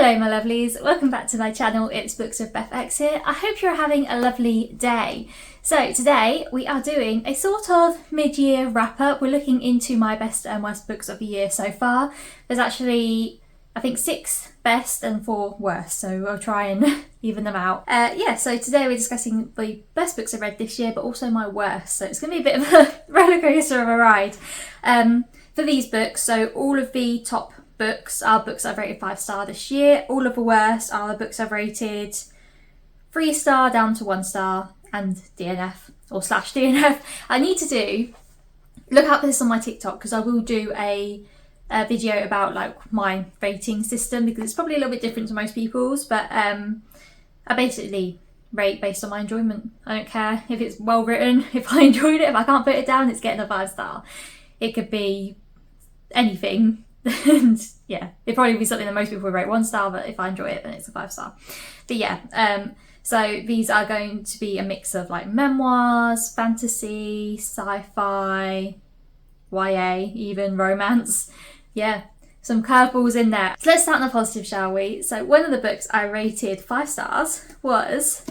Hello my lovelies, welcome back to my channel. It's BooksWithBethx here. I hope you're having a lovely day. So today we are doing a sort of mid-year wrap-up. We're looking into my best and worst books of the year so far. There's actually, I think, 6 best and 4 worst, so we'll try and even them out. So today we're discussing the best books I've read this year, but also my worst. So it's going to be a bit of a rollercoaster of a ride. For these books, so all of the top books are books I've rated 5-star this year. All of the worst are the books I've rated 3-star down to 1-star and DNF or /DNF. I need to look out for this on my TikTok because I will do a video about like my rating system because it's probably a little bit different to most people's, but I basically rate based on my enjoyment. I don't care if it's well written, if I enjoyed it, if I can't put it down, it's getting a 5-star. It could be anything. And yeah, it'd probably be something that most people would rate 1-star, but if I enjoy it then it's a 5-star. But yeah, so these are going to be a mix of like memoirs, fantasy, sci-fi, YA, even romance. Yeah, some curveballs in there. So let's start on the positive, shall we? So one of the books I rated 5 stars was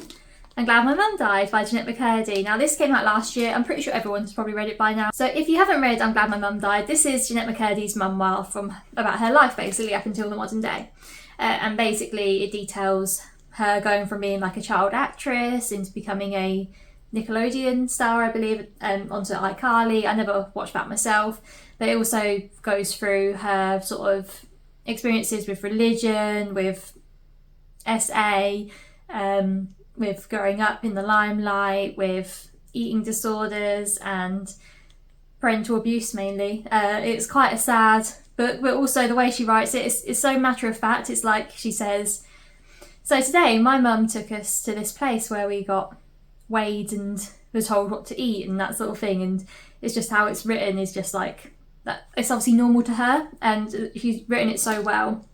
I'm Glad My Mum Died by Jeanette McCurdy. Now this came out last year. I'm pretty sure everyone's probably read it by now. So if you haven't read I'm Glad My Mum Died, this is Jeanette McCurdy's memoir about her life basically up until the modern day. And basically it details her going from being like a child actress into becoming a Nickelodeon star, I believe, onto iCarly. I never watched that myself, but it also goes through her sort of experiences with religion, with SA, with growing up in the limelight, with eating disorders and parental abuse mainly. It's quite a sad book, but also the way she writes it is so matter of fact. It's like she says, so today my mum took us to this place where we got weighed and were told what to eat and that sort of thing, and it's just how it's written is just like that. It's obviously normal to her and she's written it so well.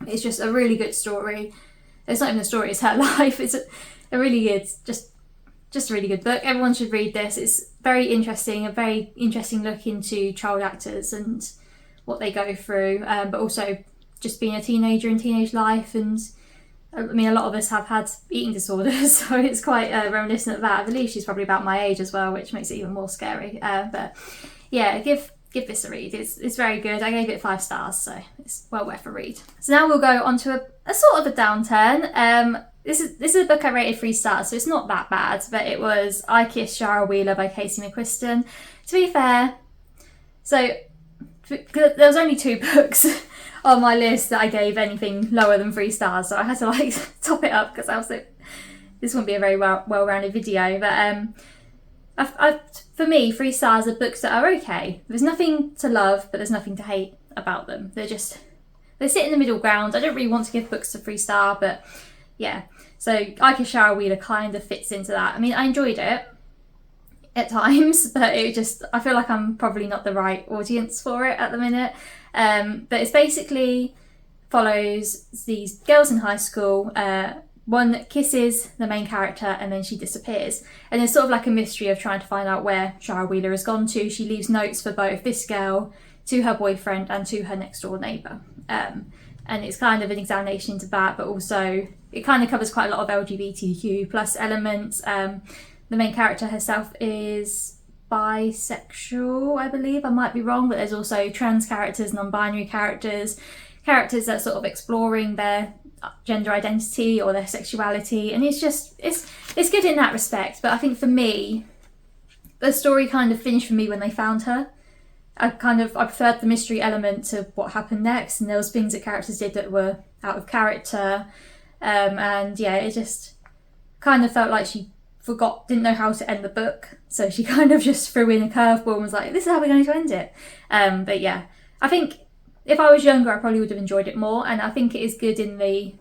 It's just a really good story. It's not even a story, it's her life. It's a really good, just a really good book. Everyone should read this. It's very interesting, a very interesting look into child actors and what they go through, but also just being a teenager in teenage life. And I mean, a lot of us have had eating disorders, so it's quite reminiscent of that. I believe she's probably about my age as well, which makes it even more scary. But yeah, give this a read. It's very good. I gave it 5 stars, so it's well worth a read. So now we'll go on to a sort of a downturn. This is a book I rated 3 stars, so it's not that bad, but it was I Kissed Shara Wheeler by Casey McQuiston. To be fair, so there was only 2 books on my list that I gave anything lower than 3 stars, so I had to like top it up because I was like, this wouldn't be a very well-rounded video. But for me, 3 stars are books that are okay. There's nothing to love, but there's nothing to hate about them. They sit in the middle ground. I don't really want to give books a 3-star, but yeah. So I Kissed Shara Wheeler kind of fits into that. I mean, I enjoyed it at times, but I feel like I'm probably not the right audience for it at the minute. But it's basically follows these girls in high school. One kisses the main character and then she disappears. And it's sort of like a mystery of trying to find out where Shara Wheeler has gone to. She leaves notes for both this girl, to her boyfriend and to her next door neighbour. And it's kind of an examination into that, but also it kind of covers quite a lot of LGBTQ plus elements. The main character herself is bisexual, I believe. I might be wrong, but there's also trans characters, non-binary characters that are sort of exploring their gender identity or their sexuality, and it's good in that respect. But I think for me, the story kind of finished for me when they found her. I preferred the mystery element to what happened next, and there was things that characters did that were out of character, and yeah, it just kind of felt like she didn't know how to end the book, so she kind of just threw in a curveball and was like, this is how we're going to end it. But yeah, I think if I was younger I probably would have enjoyed it more, and I think it is good in the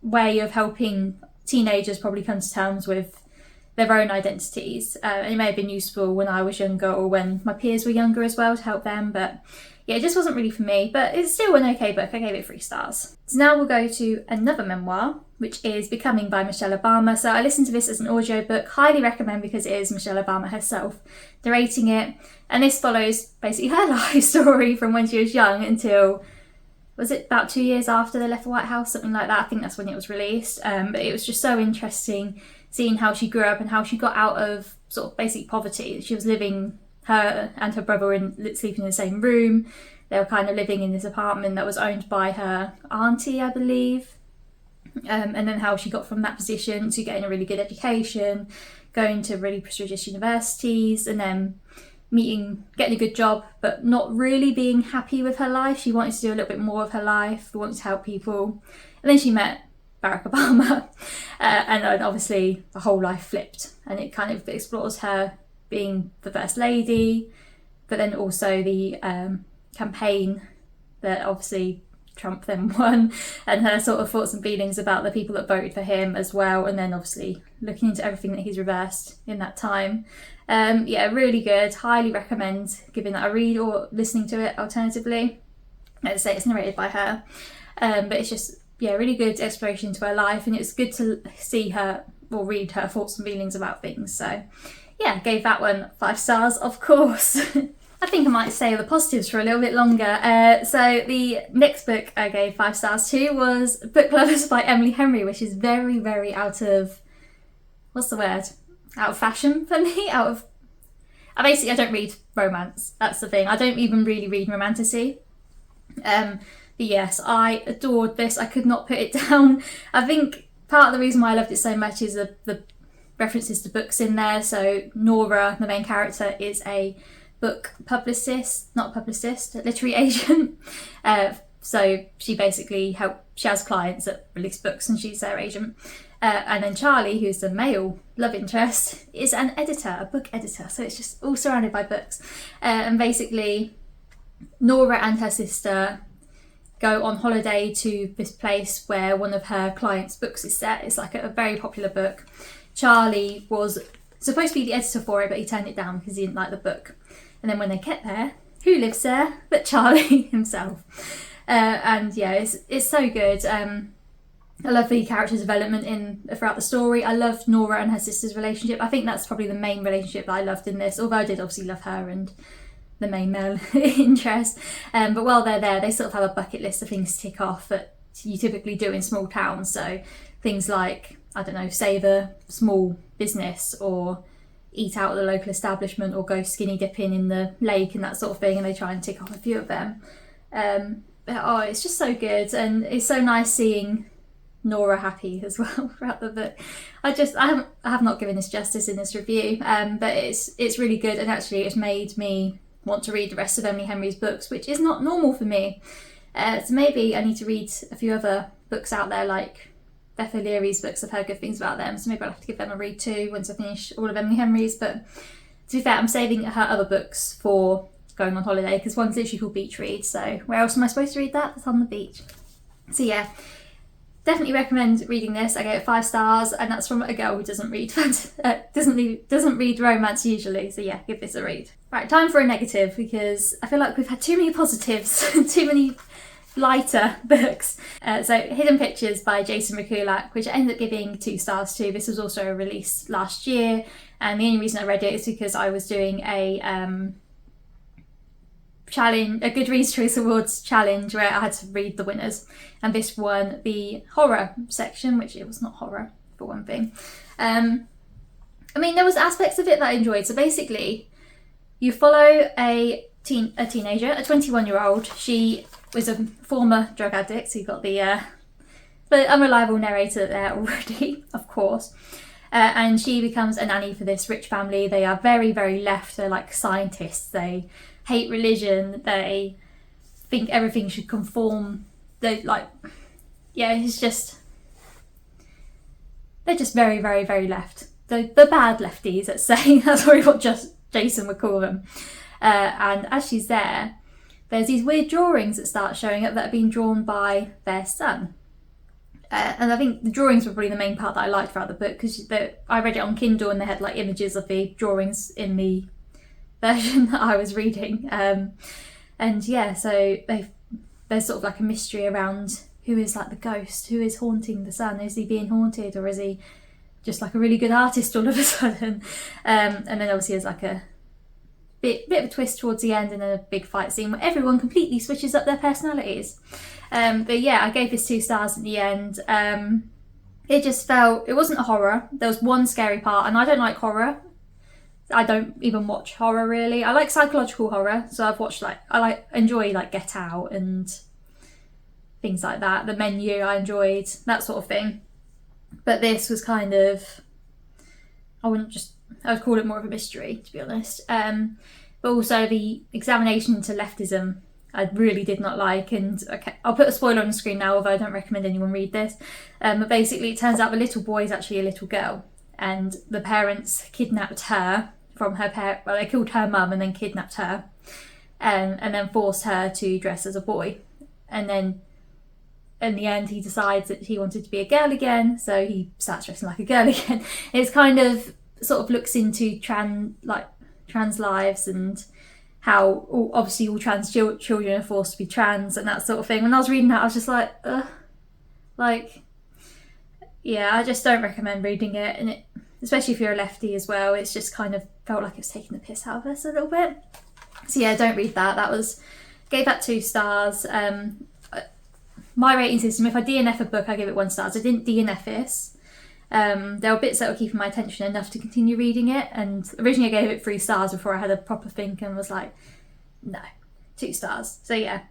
way of helping teenagers probably come to terms with their own identities. And it may have been useful when I was younger or when my peers were younger as well to help them, but yeah, it just wasn't really for me, but it's still an okay book. I gave it 3 stars. So now we'll go to another memoir, which is Becoming by Michelle Obama. So I listened to this as an audiobook, highly recommend because it is Michelle Obama herself narrating it, and this follows basically her life story from when she was young until was it about 2 years after they left the White House, something like that. I think that's when it was released. But it was just so interesting seeing how she grew up and how she got out of sort of basic poverty. She was living, her and her brother were sleeping in the same room. They were kind of living in this apartment that was owned by her auntie, I believe. And then how she got from that position to getting a really good education, going to really prestigious universities, and then getting a good job, but not really being happy with her life. She wanted to do a little bit more of her life, wanted to help people. And then she met Barack Obama, and then obviously the whole life flipped, and it kind of explores her being the first lady, but then also the campaign that obviously Trump then won, and her sort of thoughts and feelings about the people that voted for him as well, and then obviously looking into everything that he's reversed in that time. Yeah, really good. Highly recommend giving that a read or listening to it alternatively. Let's say it's narrated by her, but it's just, yeah, really good exploration into her life, and it's good to see her or read her thoughts and feelings about things. So yeah, gave that one 5 stars, of course. I think I might say the positives for a little bit longer. So the next book I gave 5 stars to was Book Lovers by Emily Henry, which is very, very out of, what's the word? Out of fashion for me. I don't read romance. That's the thing. I don't even really read romantasy. But yes, I adored this. I could not put it down. I think part of the reason why I loved it so much is the references to books in there. So Nora, the main character, is a book publicist, not publicist, a literary agent. So she basically she has clients that release books and she's their agent. And then Charlie, who's the male love interest, is an editor, a book editor. So it's just all surrounded by books. And basically Nora and her sister go on holiday to this place where one of her clients' books is set. It's like a very popular book. Charlie was supposed to be the editor for it, but he turned it down because he didn't like the book. And then when they get there, who lives there but Charlie himself? And yeah, it's so good. I love the character development throughout the story. I loved Nora and her sister's relationship. I think that's probably the main relationship that I loved in this, although I did obviously love her and the main male interest. But while they're there, they sort of have a bucket list of things to tick off that you typically do in small towns. So things like, I don't know, save a small business, or eat out at the local establishment, or go skinny dipping in the lake and that sort of thing, and they try and tick off a few of them. It's just so good, and it's so nice seeing Nora happy as well throughout the book. I have not given this justice in this review, but it's really good, and actually it's made me want to read the rest of Emily Henry's books, which is not normal for me. So maybe I need to read a few other books out there, like Beth O'Leary's books. I've heard good things about them, so maybe I'll have to give them a read too once I finish all of Emily Henry's. But to be fair, I'm saving her other books for going on holiday, because one's literally called Beach Read, so where else am I supposed to read that? It's on the beach. So yeah, definitely recommend reading this. I gave it 5 stars, and that's from a girl who doesn't read doesn't read romance usually. So yeah, give this a read. Right, time for a negative, because I feel like we've had too many positives, too many lighter books. So Hidden Pictures by Jason Rekulak, which I ended up giving 2 stars to. This was also a release last year, and the only reason I read it is because I was doing a Goodreads Choice Awards challenge where I had to read the winners, and this won the horror section, which it was not horror for one thing. I mean, there was aspects of it that I enjoyed. So basically, you follow a teenager, a 21-year-old. She was a former drug addict, so you've got the unreliable narrator there already, of course. And she becomes a nanny for this rich family. They are very, very left. They're like scientists. They hate religion. They think everything should conform. They're just very, very, very left. The bad lefties, let's say. That's probably what Jason would call them. And as she's there's these weird drawings that start showing up that have been drawn by their son. And I think the drawings were probably the main part that I liked throughout the book, because I read it on Kindle and they had like images of the drawings in the version that I was reading. And yeah, so there's sort of like a mystery around who is like the ghost, who is haunting the son. Is he being haunted, or is he just like a really good artist all of a sudden? And then obviously there's like a bit of a twist towards the end, and then a big fight scene where everyone completely switches up their personalities. But yeah, I gave this 2 stars at the end. It just felt, it wasn't a horror. There was one scary part, and I don't like horror. I don't even watch horror really. I like psychological horror, so I've watched enjoy Get Out and things like that. The Menu I enjoyed, that sort of thing. But this was kind of, I would call it more of a mystery, to be honest. But also the examination into leftism I really did not like, and okay, I'll put a spoiler on the screen now, although I don't recommend anyone read this. But basically it turns out the little boy is actually a little girl, and the parents kidnapped her from her well, they killed her mum and then kidnapped her, and then forced her to dress as a boy. And then in the end he decides that he wanted to be a girl again, so he starts dressing like a girl again. It's kind of sort of looks into trans lives and how obviously all trans children are forced to be trans and that sort of thing. When I was reading that, I was just like, yeah, I just don't recommend reading it. And especially if you're a lefty as well, it's just kind of felt like it was taking the piss out of us a little bit. So yeah, don't read that. Gave that 2 stars. My rating system, if I DNF a book, I give it 1 star. I didn't DNF this. There were bits that were keeping my attention enough to continue reading it, and originally I gave it 3 stars before I had a proper think and was like, no, 2 stars. So yeah,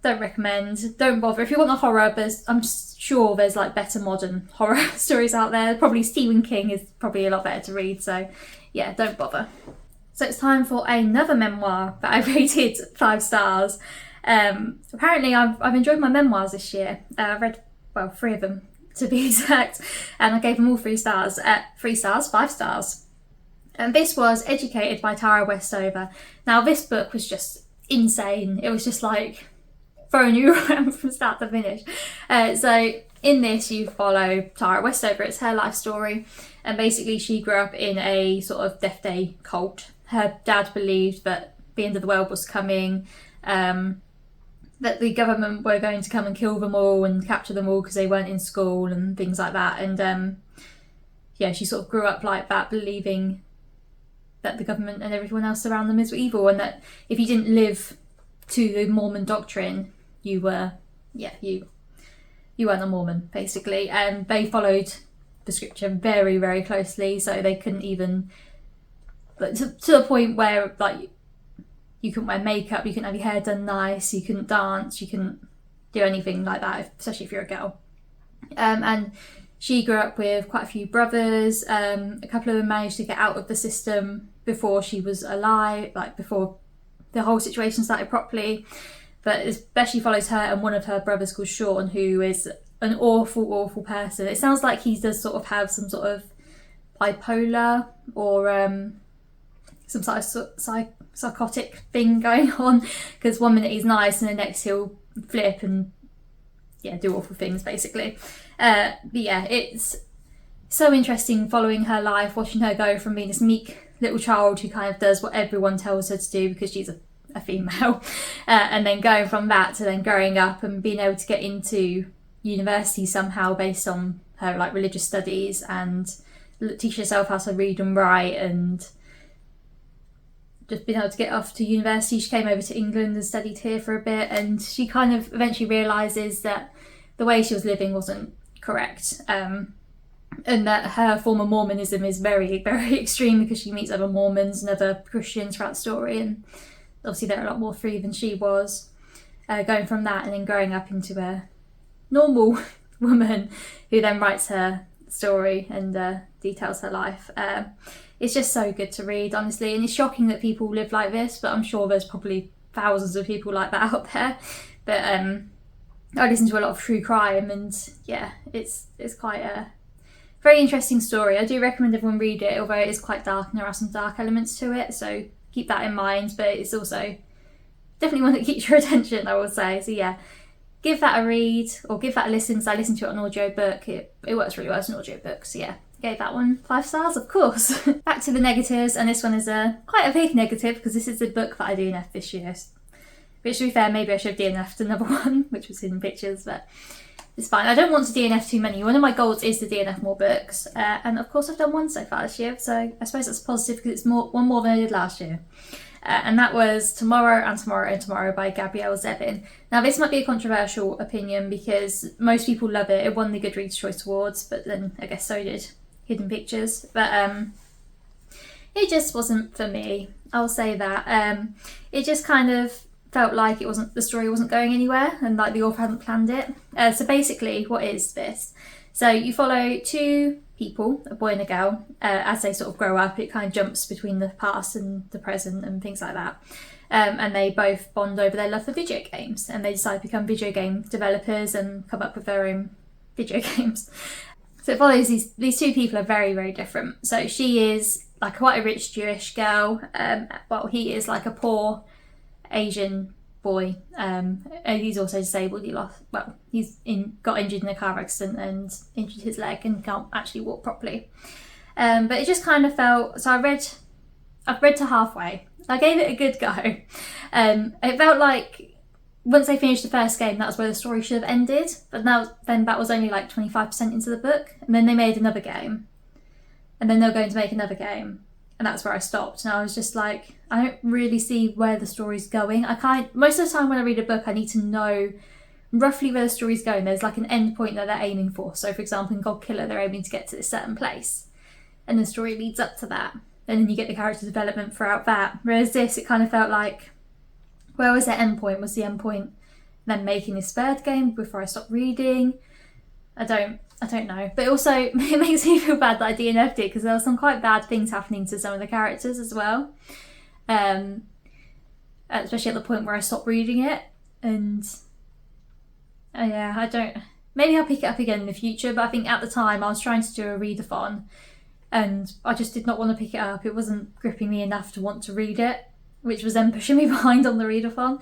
don't recommend, don't bother. If you want a horror, I'm sure there's better modern horror stories out there. Probably Stephen King is probably a lot better to read, so yeah, don't bother. So it's time for another memoir that I rated 5 stars. Apparently I've enjoyed my memoirs this year. I've read, 3 of them to be exact, and I gave them all 3 stars. 5 stars. And this was Educated by Tara Westover. Now this book was just insane. It was just throwing you around from start to finish. So in this you follow Tara Westover. It's her life story, and basically she grew up in a sort of Death Day cult. Her dad believed that the end of the world was coming, that the government were going to come and kill them all and capture them all because they weren't in school and things like that. And yeah, she sort of grew up like that, believing that the government and everyone else around them is evil, and that if you didn't live to the Mormon doctrine, you weren't a Mormon, basically. And they followed the scripture very, very closely, so they couldn't even, to the point where you couldn't wear makeup, you couldn't have your hair done nice, you couldn't dance, you couldn't do anything like that, especially if you're a girl. And she grew up with quite a few brothers. A couple of them managed to get out of the system before she was alive, before the whole situation started properly. But especially follows her and one of her brothers called Sean, who is an awful, awful person. It sounds like he does sort of have some sort of bipolar or some sort of psychotic thing going on, because one minute he's nice and the next he'll flip and do awful things, basically. But yeah, it's so interesting following her life, watching her go from being this meek little child who kind of does what everyone tells her to do because she's a female, and then going from that to then growing up and being able to get into university somehow based on her religious studies, and teach herself how to read and write, and just being able to get off to university. She came over to England and studied here for a bit, and she kind of eventually realises that the way she was living wasn't correct, and that her form of Mormonism is very, very extreme, because she meets other Mormons and other Christians throughout the story, and obviously they're a lot more free than she was. Going from that and then growing up into a normal woman who then writes her story and details her life. It's just so good to read, honestly, and it's shocking that people live like this, but I'm sure there's probably thousands of people like that out there. But I listen to a lot of true crime, and yeah, it's quite a very interesting story. I do recommend everyone read it, although it is quite dark and there are some dark elements to it, so keep that in mind. But it's also definitely one that keeps your attention, I would say. So yeah, give that a read or give that a listen, because I listened to it on audiobook. It works really well as an audiobook, so yeah. Gave that one 5 stars, of course. Back to the negatives, and this one is quite a big negative, because this is the book that I DNF'd this year. Which, to be fair, maybe I should have DNF'd another one, which was Hidden Pictures, but it's fine. I don't want to DNF too many. One of my goals is to DNF more books, and of course I've done one so far this year, so I suppose that's positive because it's one more than I did last year. and that was Tomorrow and Tomorrow and Tomorrow by Gabrielle Zevin. Now this might be a controversial opinion because most people love it. It won the Goodreads Choice Awards, but then I guess so did Hidden Pictures. But it just wasn't for me. I'll say that. It just kind of felt like the story wasn't going anywhere, and like the author hadn't planned it. So basically, what is this? So you follow two people, a boy and a girl, as they sort of grow up. It kind of jumps between the past and the present and things like that. And they both bond over their love for video games, and they decide to become video game developers and come up with their own video games. So it follows these two people are very, very different. So she is like quite a rich Jewish girl, while he is like a poor Asian boy. And he's also disabled. Got injured in a car accident and injured his leg and can't actually walk properly. But it just kind of felt, so I've read to halfway. I gave it a good go. It felt like once they finished the first game, that's where the story should have ended. But then that was only like 25% into the book, and then they made another game, and then they're going to make another game, and that's where I stopped. And I was just like, I don't really see where the story's going. Most of the time when I read a book, I need to know roughly where the story's going. There's like an end point that they're aiming for. So for example, in God Killer, they're aiming to get to this certain place, and the story leads up to that, and then you get the character development throughout that. Whereas this, it kind of felt like, where was their end point? Was the end point them making this third game before I stopped reading? I don't know. But also, it makes me feel bad that I DNF'd it because there were some quite bad things happening to some of the characters as well. Especially at the point where I stopped reading it. And maybe I'll pick it up again in the future, but I think at the time I was trying to do a readathon and I just did not want to pick it up. It wasn't gripping me enough to want to read it, which was then pushing me behind on the readathon.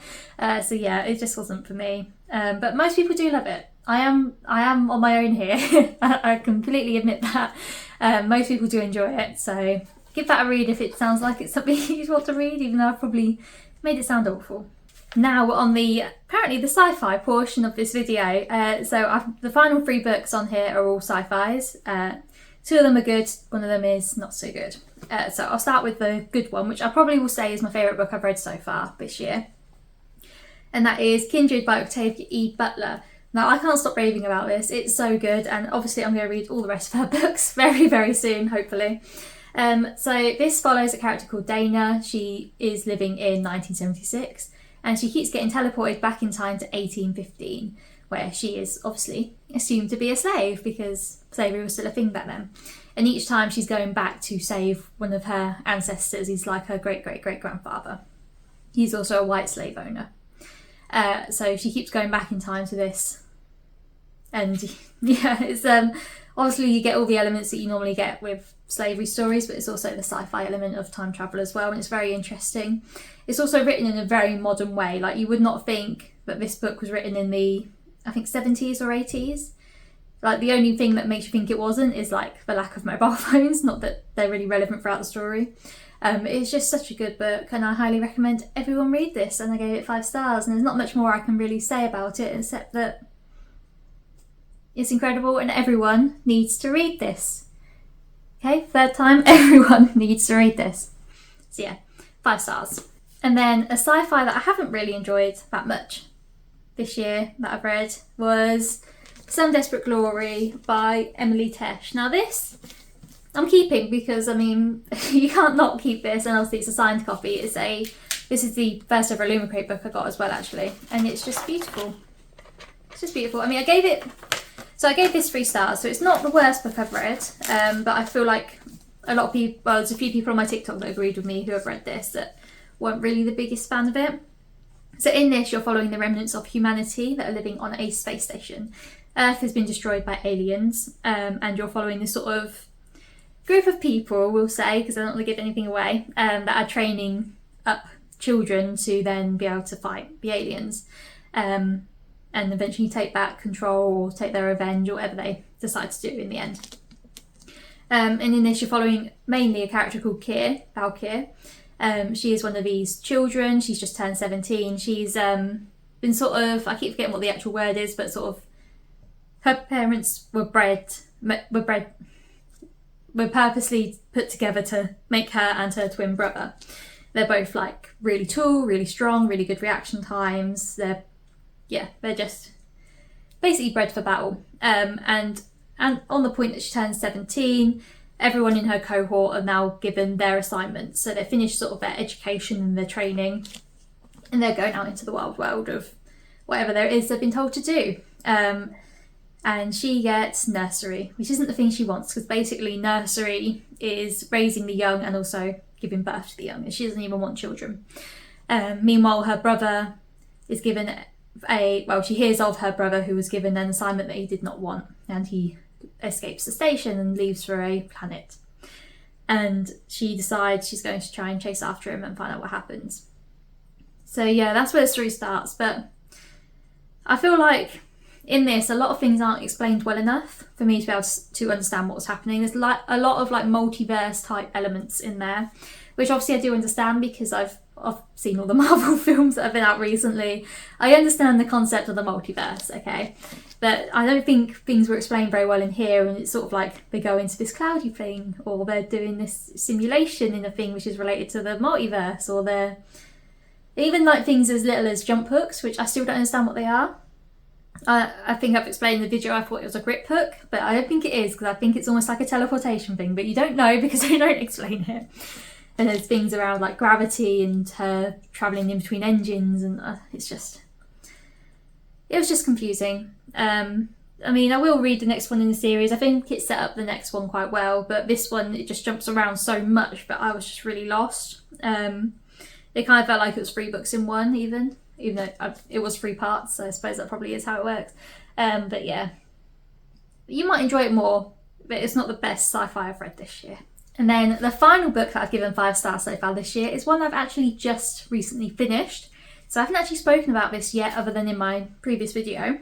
So yeah, it just wasn't for me. But most people do love it. I am on my own here. I completely admit that. Most people do enjoy it, so give that a read if it sounds like it's something you want to read, even though I've probably made it sound awful. Now we're on apparently the sci-fi portion of this video. The final 3 books on here are all sci-fis. 2 of them are good, 1 of them is not so good. So I'll start with the good one, which I probably will say is my favourite book I've read so far this year. And that is Kindred by Octavia E. Butler. Now, I can't stop raving about this. It's so good, and obviously I'm going to read all the rest of her books very, very soon, hopefully. So this follows a character called Dana. She is living in 1976, and she keeps getting teleported back in time to 1815, where she is obviously assumed to be a slave because slavery was still a thing back then. And each time she's going back to save one of her ancestors. He's like her great-great-great-grandfather. He's also a white slave owner. So she keeps going back in time to this. And yeah, it's obviously you get all the elements that you normally get with slavery stories, but it's also the sci-fi element of time travel as well, and it's very interesting. It's also written in a very modern way. Like, you would not think that this book was written in the, I think, 70s or 80s. Like, the only thing that makes you think it wasn't is like the lack of mobile phones, not that they're really relevant throughout the story. It's just such a good book, and I highly recommend everyone read this, and I gave it 5 stars, and there's not much more I can really say about it except that it's incredible and everyone needs to read this. Okay, 3rd time, everyone needs to read this. So yeah, 5 stars. And then a sci-fi that I haven't really enjoyed that much this year that I've read was Some Desperate Glory by Emily Tesh. Now this I'm keeping because, I mean, you can't not keep this, and obviously it's a signed copy. This is the first ever Illumicrate book I got as well, actually, and it's just beautiful. It's just beautiful. I mean, I gave this 3 stars, so it's not the worst book I've read, but I feel like a lot of people, well, there's a few people on my TikTok that agreed with me who have read this that weren't really the biggest fan of it. So in this, you're following the remnants of humanity that are living on a space station. Earth has been destroyed by aliens, and you're following this sort of group of people, we'll say, because I don't want to give anything away, that are training up children to then be able to fight the aliens, and eventually take back control or take their revenge or whatever they decide to do in the end. And in this, you're following mainly a character called Valkyr. She is one of these children. She's just turned 17. She's been sort of, I keep forgetting what the actual word is, but sort of her parents were purposely put together to make her and her twin brother. They're both like really tall, really strong, really good reaction times. They're just basically bred for battle. And on the point that she turns 17, everyone in her cohort are now given their assignments. So they're finished sort of their education and their training, and they're going out into the wild world of whatever there is they've been told to do. And she gets nursery, which isn't the thing she wants, because basically nursery is raising the young and also giving birth to the young, and she doesn't even want children. Meanwhile, her brother is given she hears of her brother who was given an assignment that he did not want, and he escapes the station and leaves for a planet. And she decides she's going to try and chase after him and find out what happens. So yeah, that's where the story starts. But I feel like in this, a lot of things aren't explained well enough for me to be able to understand what's happening. There's like a lot of like multiverse type elements in there, which obviously I do understand because I've seen all the Marvel films that have been out recently. I understand the concept of the multiverse, okay? But I don't think things were explained very well in here, and it's sort of like they go into this cloudy thing, or they're doing this simulation in a thing which is related to the multiverse, or they're even like things as little as jump hooks, which I still don't understand what they are. I think I've explained in the video I thought it was a grip hook, but I don't think it is, because I think it's almost like a teleportation thing, but you don't know because they don't explain it. And there's things around like gravity and her travelling in between engines, and it was just confusing. I mean, I will read the next one in the series. I think it set up the next one quite well, but this one, it just jumps around so much, but I was just really lost. It kind of felt like it was 3 books in one, even though it was 3 parts, so I suppose that probably is how it works. But yeah, you might enjoy it more, but it's not the best sci-fi I've read this year. And then the final book that I've given 5 stars so far this year is one I've actually just recently finished. So I haven't actually spoken about this yet other than in my previous video.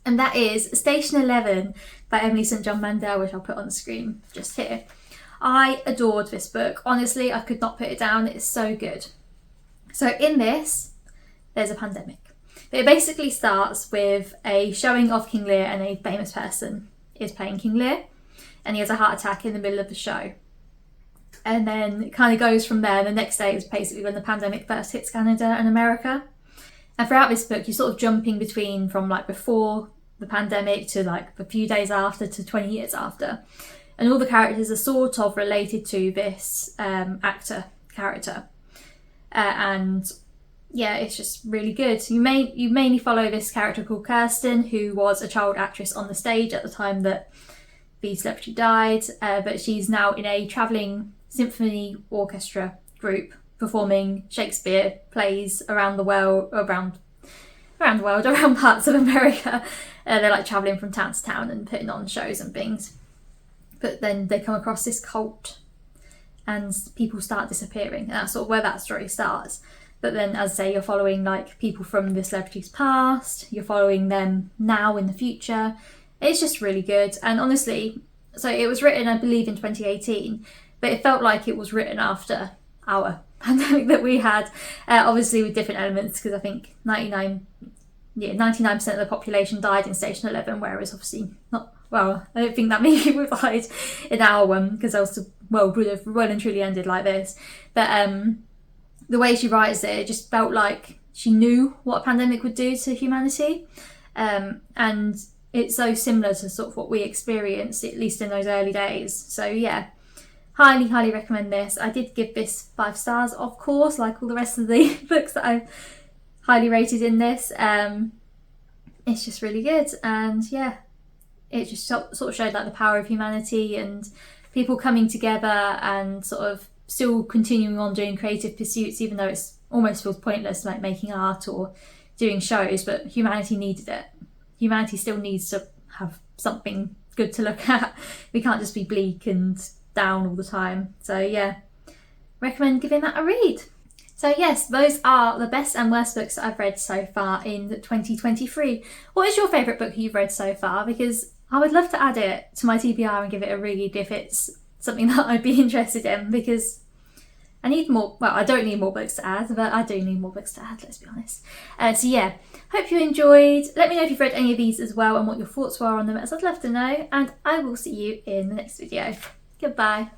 And that is Station 11 by Emily St. John Mandel, which I'll put on the screen just here. I adored this book. Honestly, I could not put it down. It's so good. So in this, there's a pandemic. But it basically starts with a showing of King Lear, and a famous person is playing King Lear, and he has a heart attack in the middle of the show. And then it kind of goes from there. The next day is basically when the pandemic first hits Canada and America. And throughout this book, you're sort of jumping between from like before the pandemic to like a few days after to 20 years after. And all the characters are sort of related to this actor character. And yeah, it's just really good. You mainly follow this character called Kirsten, who was a child actress on the stage at the time that the celebrity died, but she's now in a travelling symphony orchestra group performing Shakespeare plays around parts of America. They're like travelling from town to town and putting on shows and things. But then they come across this cult and people start disappearing, and that's sort of where that story starts. But then, as I say, you're following like people from the celebrity's past, you're following them now in the future. It's just really good. And honestly, so it was written, I believe, in 2018, but it felt like it was written after our pandemic that we had, obviously with different elements, because I think 99% of the population died in Station 11, whereas obviously not, well, I don't think that many people died in our one, because else the world would have well and truly ended like this. But the way she writes it just felt like she knew what a pandemic would do to humanity. And it's so similar to sort of what we experienced, at least in those early days. So yeah, highly, highly recommend this. I did give this 5 stars, of course, like all the rest of the books that I've highly rated in this. It's just really good. And yeah, it just sort of showed like the power of humanity and people coming together and sort of still continuing on doing creative pursuits, even though it's almost feels pointless, like making art or doing shows, but humanity needed it. Humanity still needs to have something good to look at. We can't just be bleak and down all the time. So yeah, recommend giving that a read. So yes, those are the best and worst books that I've read so far in 2023. What is your favourite book you've read so far? Because I would love to add it to my TBR and give it a read if it's something that I'd be interested in, because I need more. Well, I don't need more books to add, but I do need more books to add, let's be honest. So yeah, hope you enjoyed. Let me know if you've read any of these as well and what your thoughts were on them, as I'd love to know, and I will see you in the next video. Goodbye.